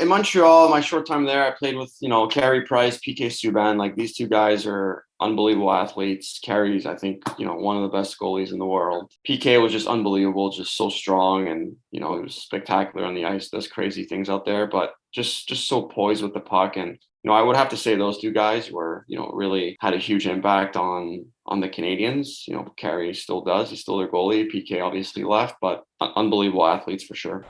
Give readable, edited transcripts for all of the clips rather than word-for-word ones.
in Montreal, my short time there, I played with, Carey Price, PK Subban. Like these two guys are unbelievable athletes. Carey's, I think, one of the best goalies in the world. PK was just unbelievable, just so strong, and he was spectacular on the ice. Does crazy things out there, but just so poised with the puck. And I would have to say those two guys were, really had a huge impact on the Canadiens. Carey still does. He's still their goalie. PK obviously left, but unbelievable athletes for sure.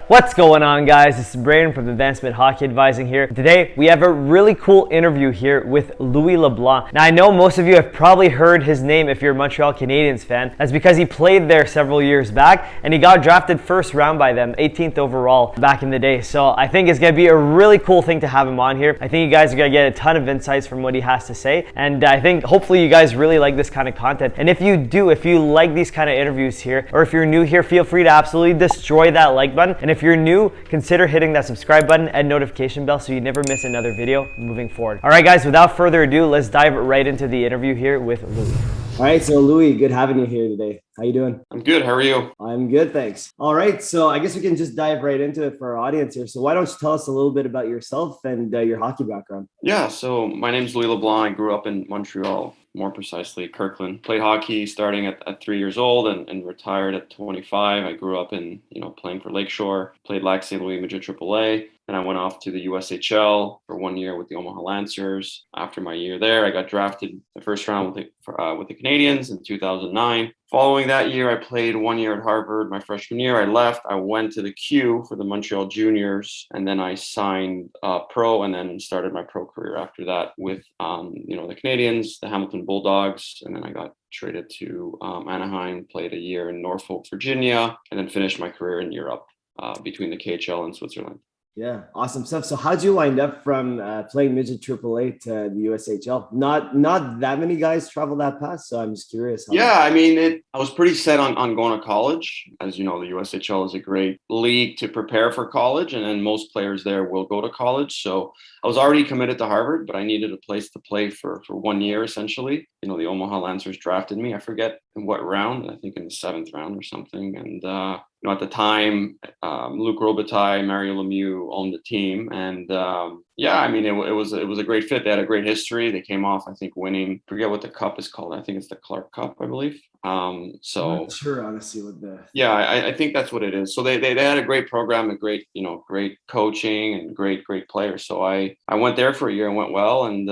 What's going on, guys? This is Brayden from Advancement Hockey Advising here. Today, we have a really cool interview here with Louis Leblanc. Now, I know most of you have probably heard his name if you're a Montreal Canadiens fan. That's because he played there several years back, and he got drafted first round by them, 18th overall back in the day. So I think it's going to be a really cool thing to have him on here. I think you guys are going to get a ton of insights from what he has to say, and I think hopefully you guys really like this kind of content. And if you do, if you like these kind of interviews here, or if you're new here, feel free to absolutely destroy that like button. And if you're new, consider hitting that subscribe button and notification bell so you never miss another video moving forward. All right, guys, without further ado, let's dive right into the interview here with Louis. All right, so Louis, good having you here today. How you doing? I'm good. How are you? I'm good, thanks. All right, so I guess we can just dive right into it for our audience here. So why don't you tell us a little bit about yourself and your hockey background? Yeah, so my name is Louis Leblanc. I grew up in Montreal, more precisely Kirkland. Played hockey starting at 3 years old and retired at 25. I grew up in, playing for Lakeshore, played Lac St. Louis Midget AAA. Then I went off to the USHL for 1 year with the Omaha Lancers. After my year there, I got drafted the first round with the Canadiens in 2009. Following that year, I played 1 year at Harvard. My freshman year, I left. I went to the Q for the Montreal Juniors, and then I signed pro, and then started my pro career after that with, the Canadiens, the Hamilton Bulldogs, and then I got traded to Anaheim, played a year in Norfolk, Virginia, and then finished my career in Europe between the KHL and Switzerland. Yeah, awesome stuff. So how'd you wind up from playing midget AAA to the USHL? Not that many guys travel that path, so I'm just curious. I was pretty set on going to college. As you know, the USHL is a great league to prepare for college, and then most players there will go to college. So I was already committed to Harvard, but I needed a place to play for 1 year, essentially. The Omaha Lancers drafted me. I forget in what round, I think in the 7th round or something. And, at the time, Luc Robitaille, Mario Lemieux owned the team. And, it was a great fit. They had a great history. They came off, I think, winning, forget what the cup is called. I think it's the Clark Cup, I believe. I'm not sure, honestly, with the... Yeah, I think that's what it is. So they had a great program, a great, great coaching and great players. So I went there for a year and went well. And,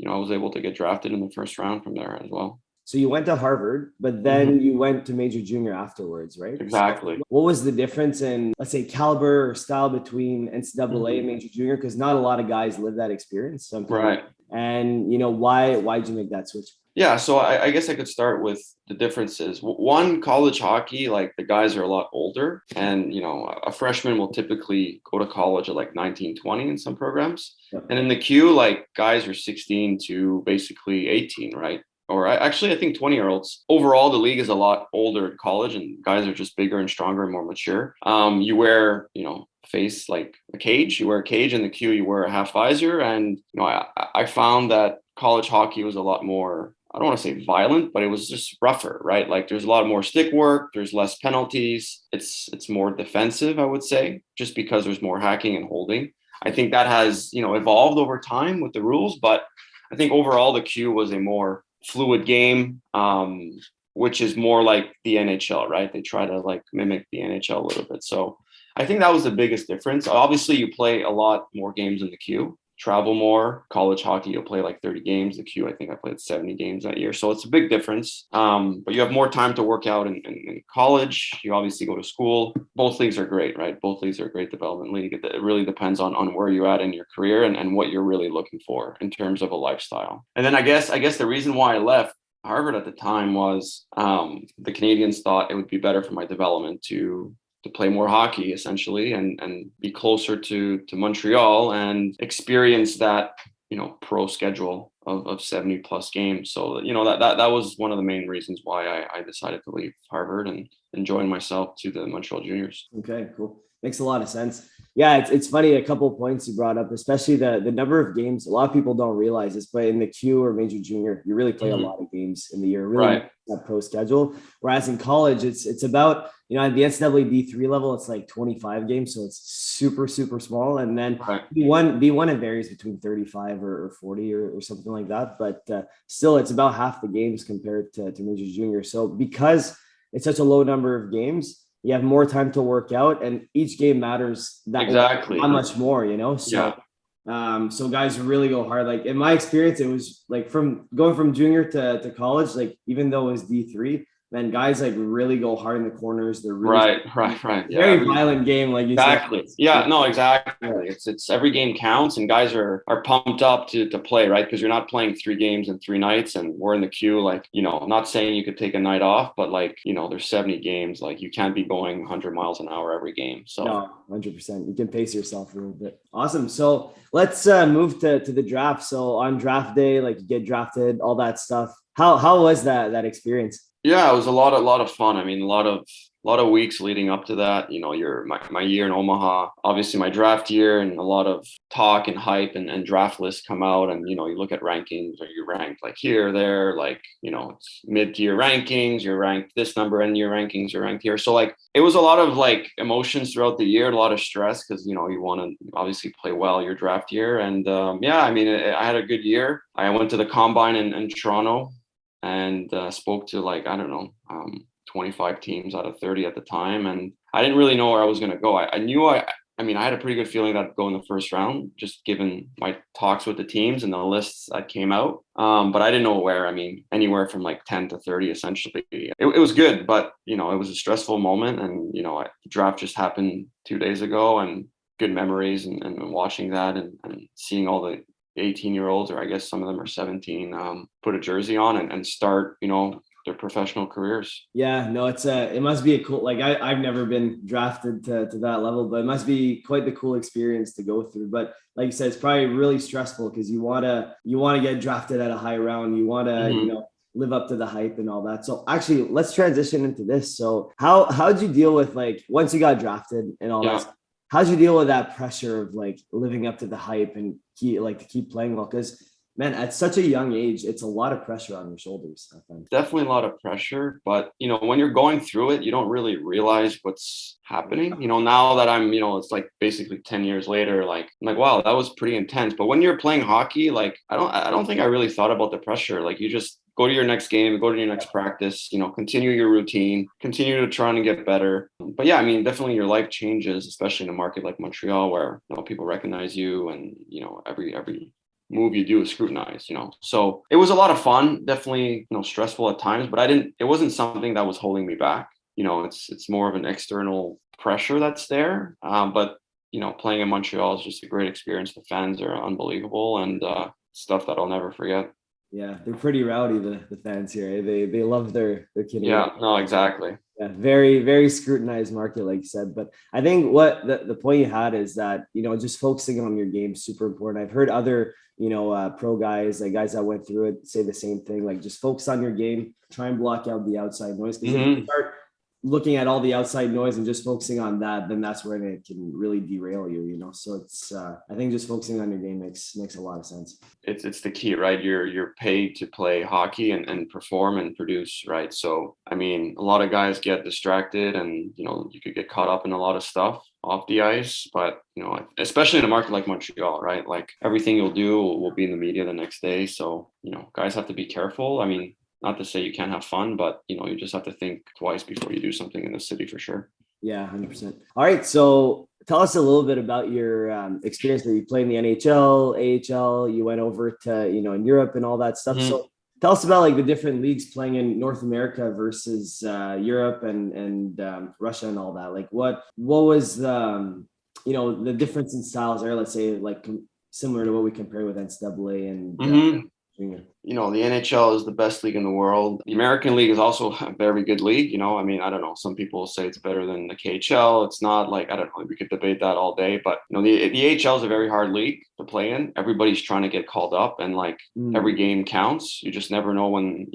I was able to get drafted in the first round from there as well. So you went to Harvard, but then you went to Major Junior afterwards, right? Exactly. So what was the difference in, let's say, caliber or style between NCAA and Major Junior? Because not a lot of guys live that experience. Right. And, why'd you make that switch? Yeah, so I guess I could start with the differences. One, college hockey, like the guys are a lot older, and a freshman will typically go to college at like 19, 20 in some programs. Yep. And in the Q, like guys are 16 to basically 18, right? Or actually, I think 20-year-olds. Overall, the league is a lot older at college, and guys are just bigger and stronger and more mature. You wear, face like a cage. You wear a cage. In the Q, you wear a half visor. And, I found that college hockey was a lot more, I don't want to say violent, but it was just rougher, right? Like there's a lot more stick work. There's less penalties. It's more defensive, I would say, just because there's more hacking and holding. I think that has, evolved over time with the rules, but I think overall the Q was a more fluid game, which is more like the NHL, right? They try to like mimic the NHL a little bit. So I think that was the biggest difference. Obviously, you play a lot more games in the Q, travel more. College hockey, you'll play like 30 games. The Q, I think I played 70 games that year. So it's a big difference. But you have more time to work out in college. You obviously go to school. Both leagues are great, right? Both leagues are a great development league. It really depends on where you're at in your career and what you're really looking for in terms of a lifestyle. And then I guess the reason why I left Harvard at the time was the Canadiens thought it would be better for my development to play more hockey, essentially, and be closer to Montreal and experience that, pro schedule of 70 plus games. So, that was one of the main reasons why I decided to leave Harvard and join myself to the Montreal Juniors. Okay, cool. Makes a lot of sense. Yeah, it's funny. A couple of points you brought up, especially the number of games. A lot of people don't realize this, but in the Q or major junior, you really play a lot of games in the year. Really Right. that pro schedule. Whereas in college, it's about at the NCAA D3 level, it's like 25 games, so it's super small. And then Right. D1 it varies between 35 or 40 or something like that. But still, it's about half the games compared to major junior. So because it's such a low number of games, you have more time to work out, and each game matters that much more, So, so guys really go hard. Like in my experience, it was like from going from junior to college, like even though it was D3, then guys like really go hard in the corners. They're really right. very violent game, like you Exactly. said. Yeah, no, exactly. It's every game counts, and guys are pumped up to play, right? Because you're not playing 3 games in 3 nights, and we're in the queue. Like, I'm not saying you could take a night off, but like, there's 70 games. Like, you can't be going 100 miles an hour every game. So no, 100%. You can pace yourself a little bit. Awesome. So let's move to the draft. So on draft day, like you get drafted, all that stuff. How was that experience? Yeah, it was a lot of fun. I mean, a lot of weeks leading up to that. My year in Omaha, obviously my draft year, and a lot of talk and hype and draft lists come out, and you look at rankings, or you're ranked like here, there, like it's mid-tier rankings, you're ranked this number, and your rankings you're ranked here. So like it was a lot of like emotions throughout the year, a lot of stress because you want to obviously play well your draft year, and yeah, I mean I had a good year. I went to the combine in Toronto, and spoke to like, I don't know, 25 teams out of 30 at the time. And I didn't really know where I was going to go. I knew I had a pretty good feeling that I'd go in the first round, just given my talks with the teams and the lists that came out. But I didn't know where. I mean, anywhere from like 10 to 30, essentially. It was good, but, it was a stressful moment. And, the draft just happened 2 days ago, and good memories and watching that and seeing all the 18-year-olds, or I guess some of them are 17, put a jersey on and start, their professional careers. Yeah, no, it must be a cool, like I've never been drafted to that level, but it must be quite the cool experience to go through. But like you said, it's probably really stressful because you want to get drafted at a high round. You want to, live up to the hype and all that. So actually let's transition into this. So how'd you deal with, like, once you got drafted and all that? How'd you deal with that pressure of like living up to the hype and to keep playing well? Because man, at such a young age, it's a lot of pressure on your shoulders, I think. Definitely a lot of pressure, but when you're going through it, you don't really realize what's happening. Now that I'm, it's like basically 10 years later, like I'm like, wow, that was pretty intense. But when you're playing hockey, like I don't think I really thought about the pressure. Like you just go to your next game, go to your next practice, continue your routine, continue to try and get better. But yeah, I mean, definitely your life changes, especially in a market like Montreal, where people recognize you, and every move you do is scrutinized, So it was a lot of fun, definitely, stressful at times, but it wasn't something that was holding me back. It's more of an external pressure that's there. But playing in Montreal is just a great experience. The fans are unbelievable, and stuff that I'll never forget. Yeah, they're pretty rowdy, the fans here. Eh? They love their Canadian. Yeah, no, exactly. Yeah, very, very scrutinized market, like you said. But I think what the point you had is that, just focusing on your game is super important. I've heard other, pro guys, like guys that went through it, say the same thing. Like, just focus on your game, try and block out the outside noise. Because if you start looking at all the outside noise and just focusing on that, then that's where it can really derail you, So it's, I think just focusing on your game makes a lot of sense. It's the key, right? You're paid to play hockey and perform and produce, right? So, I mean, a lot of guys get distracted, and, you could get caught up in a lot of stuff off the ice, but, especially in a market like Montreal, right? Like everything you'll do will be in the media the next day. So, guys have to be careful. I mean, not to say you can't have fun, but you just have to think twice before you do something in the city, for sure. Yeah, 100%. All right, so tell us a little bit about your experience that you played in the NHL, AHL. You went over to in Europe and all that stuff. So tell us about like the different leagues playing in North America versus Europe and Russia and all that. Like what was the difference in styles there? Let's say like similar to what we compare with NCAA and. The NHL is the best league in the world. The American League is also a very good league. I mean, I don't know. Some people say it's better than the KHL. It's not. Like, I don't know. We could debate that all day. But, the AHL is a very hard league to play in. Everybody's trying to get called up, and like every game counts. You just never know when,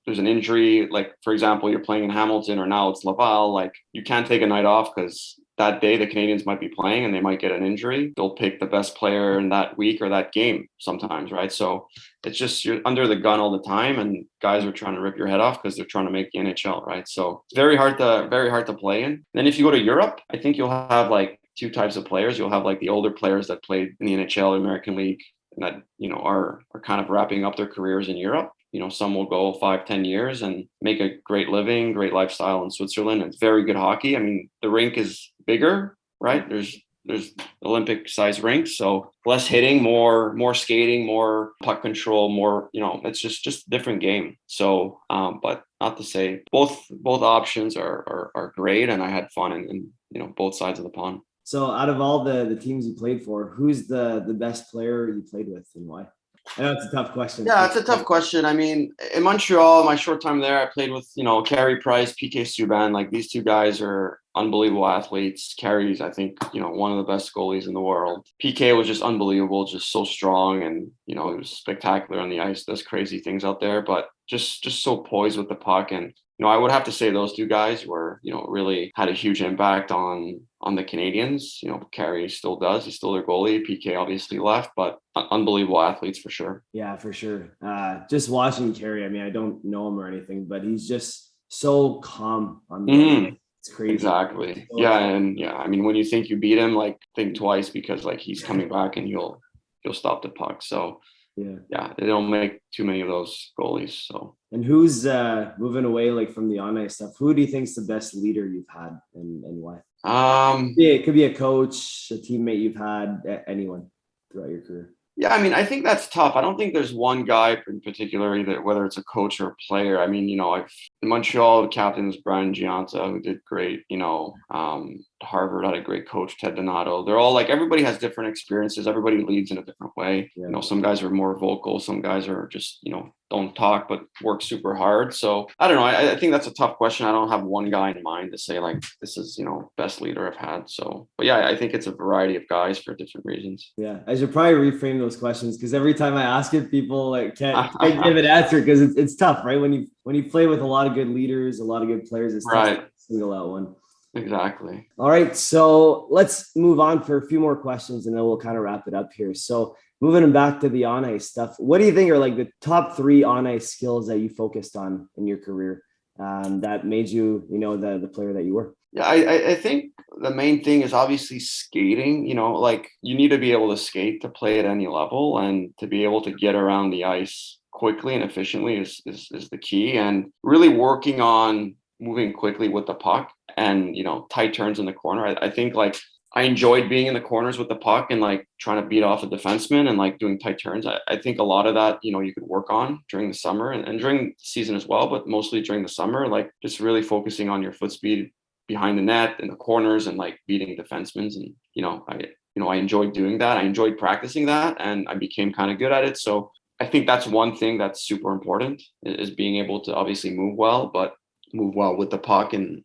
there's an injury. Like, for example, you're playing in Hamilton, or now it's Laval. Like, you can't take a night off because that day the Canadiens might be playing and they might get an injury, they'll pick the best player in that week or that game sometimes, right? So it's just you're under the gun all the time, and guys are trying to rip your head off because they're trying to make the NHL, right? So it's very hard to play in. Then if you go to Europe, I think you'll have like two types of players. You'll have like the older players that played in the NHL, American League, and that are kind of wrapping up their careers in Europe. Some will go 5-10 years and make a great living, great lifestyle in Switzerland. It's very good hockey. I mean, the rink is bigger, right? There's Olympic size rinks, so less hitting, more skating, more puck control, more, it's just a different game. So but not to say both options are great, and I had fun in both sides of the pond. So out of all the teams you played for, who's the best player you played with and why? I know it's a tough question. Yeah, it's a tough question. I mean, in Montreal, my short time there, I played with, Carey Price, PK Subban. Like, these two guys are unbelievable athletes. Carey's, I think, one of the best goalies in the world. PK was just unbelievable, just so strong, and, he was spectacular on the ice, does crazy things out there, but just so poised with the puck. And, I would have to say those two guys were, really had a huge impact on the Canadiens. Carey still does. He's still their goalie. PK obviously left, but unbelievable athletes for sure. Yeah, for sure. Just watching Carey, I mean, I don't know him or anything, but he's just so calm on the ice. It's crazy. Exactly. Yeah, and I mean, when you think you beat him, like, think twice, because like he's coming back and you'll stop the puck. So yeah, they don't make too many of those goalies. So. And who's moving away like from the on ice stuff? Who do you think's the best leader you've had, and why? It could be a coach, a teammate you've had, anyone throughout your career. Yeah, I mean, I think that's tough. I don't think there's one guy in particular, either whether it's a coach or a player. I mean, in Montreal, the captain was Brian Gianta, who did great. Harvard had a great coach, Ted Donato. They're all like, everybody has different experiences. Everybody leads in a different way. Yeah. Some guys are more vocal. Some guys are just, don't talk, but work super hard. So I don't know. I think that's a tough question. I don't have one guy in mind to say like, this is, best leader I've had. So, but yeah, I think it's a variety of guys for different reasons. Yeah. I should probably reframe those questions, because every time I ask it, people like can't give an answer, because it's tough, right? When you play with a lot of good leaders, a lot of good players, it's tough to single out one. Exactly. All right. So let's move on for a few more questions, and then we'll kind of wrap it up here. So moving back to the on ice stuff, what do you think are like the top 3 on ice skills that you focused on in your career that made you, the player that you were? Yeah, I think the main thing is obviously skating. Like, you need to be able to skate to play at any level, and to be able to get around the ice quickly and efficiently is the key. And really working on moving quickly with the puck and, tight turns in the corner. I think like I enjoyed being in the corners with the puck and like trying to beat off a defenseman and like doing tight turns. I think a lot of that, you could work on during the summer and during the season as well, but mostly during the summer, like just really focusing on your foot speed behind the net in the corners and like beating defensemen. And, I enjoyed doing that. I enjoyed practicing that, and I became kind of good at it. So I think that's one thing that's super important, is being able to obviously move well, but move well with the puck and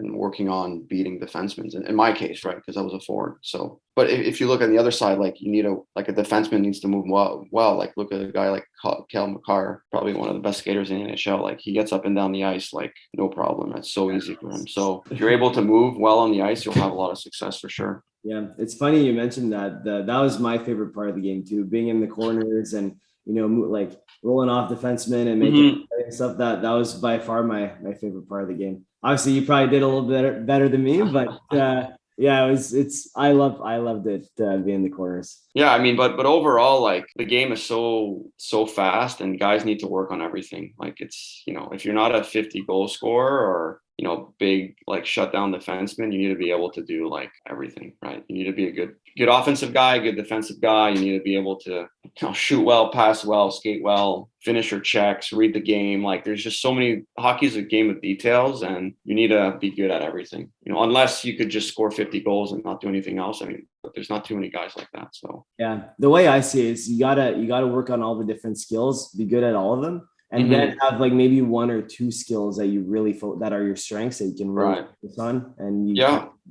working on beating defensemen in my case, right? Because I was a forward. So, but if you look on the other side, like you need a defenseman needs to move well. Like look at a guy like Cale Makar, probably one of the best skaters in the NHL. Like he gets up and down the ice, like no problem. It's so easy for him. So if you're able to move well on the ice, you'll have a lot of success for sure. Yeah. It's funny you mentioned that. That was my favorite part of the game too, being in the corners and, like rolling off defensemen and making stuff. That was by far my favorite part of the game. Obviously, you probably did a little better than me, but yeah, I loved it being in the corners. Yeah, I mean, but overall, like the game is so fast, and guys need to work on everything. Like it's, if you're not a 50 goal scorer or big like shutdown defenseman, you need to be able to do like everything, right? You need to be a good offensive guy, good defensive guy. You need to be able to shoot well, pass well, skate well, finish your checks, read the game. Like there's just so many. Hockey's a game of details, and you need to be good at everything. Unless you could just score 50 goals and not do anything else. I mean, but there's not too many guys like that. So yeah, the way I see it is you gotta work on all the different skills, be good at all of them. And then have like maybe 1 or 2 skills that you really that are your strengths that you can really focus on, and you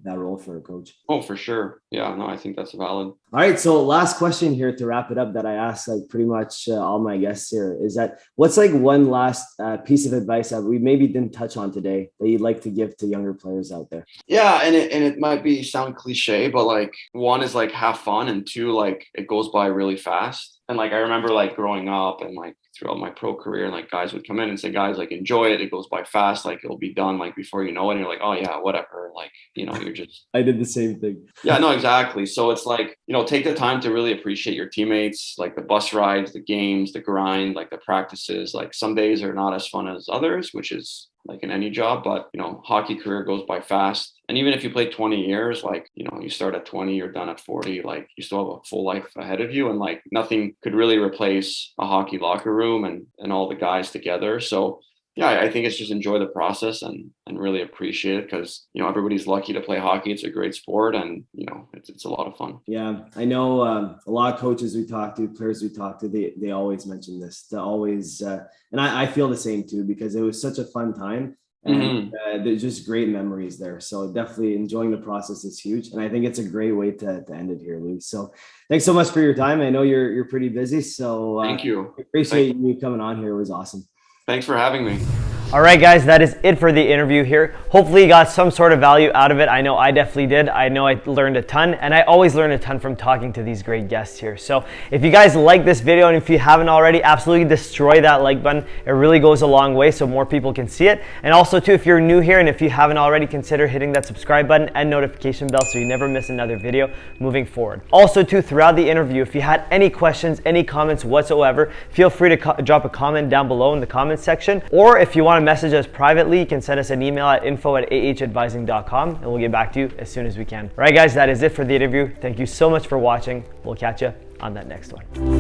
that role for a coach. Oh, for sure. Yeah, no, I think that's valid. All right. So last question here to wrap it up that I ask like pretty much all my guests here is that what's like one last piece of advice that we maybe didn't touch on today that you'd like to give to younger players out there? Yeah, and it might be sound cliche, but like one is like have fun, and two, like it goes by really fast. And like I remember like growing up and like throughout my pro career, and like guys would come in and say, guys, like enjoy it. It goes by fast. Like it'll be done like before you know it. And you're like, oh yeah, whatever. Like, you know, you're just I did the same thing. Yeah, no, exactly. So it's like, you know, take the time to really appreciate your teammates, like the bus rides, the games, the grind, like the practices. Like some days are not as fun as others, which is like in any job, but you know, hockey career goes by fast. And even if you play 20 years, like, you know, you start at 20, you're done at 40, like you still have a full life ahead of you. And like nothing could really replace a hockey locker room and all the guys together. So yeah, I think it's just enjoy the process and really appreciate it, because, you know, everybody's lucky to play hockey. It's a great sport, and, you know, it's a lot of fun. Yeah, I know a lot of coaches we talk to, players we talk to, they always mention this, to always, and I feel the same too, because it was such a fun time. And there's just great memories there. So definitely enjoying the process is huge. And I think it's a great way to end it here, Louis. So thanks so much for your time. I know you're pretty busy. So thank you. Appreciate you coming on here. It was awesome. Thanks for having me. All right, guys, that is it for the interview here. Hopefully you got some sort of value out of it. I know I definitely did. I know I learned a ton, and I always learn a ton from talking to these great guests here. So if you guys like this video, and if you haven't already, absolutely destroy that like button. It really goes a long way so more people can see it. And also too, if you're new here and if you haven't already, consider hitting that subscribe button and notification bell so you never miss another video moving forward. Also too, throughout the interview, if you had any questions, any comments whatsoever, feel free to drop a comment down below in the comments section. Or if you want to message us privately, you can send us an email at info@ahadvising.com and we'll get back to you as soon as we can. All right, guys, that is it for the interview. Thank you so much for watching. We'll catch you on that next one.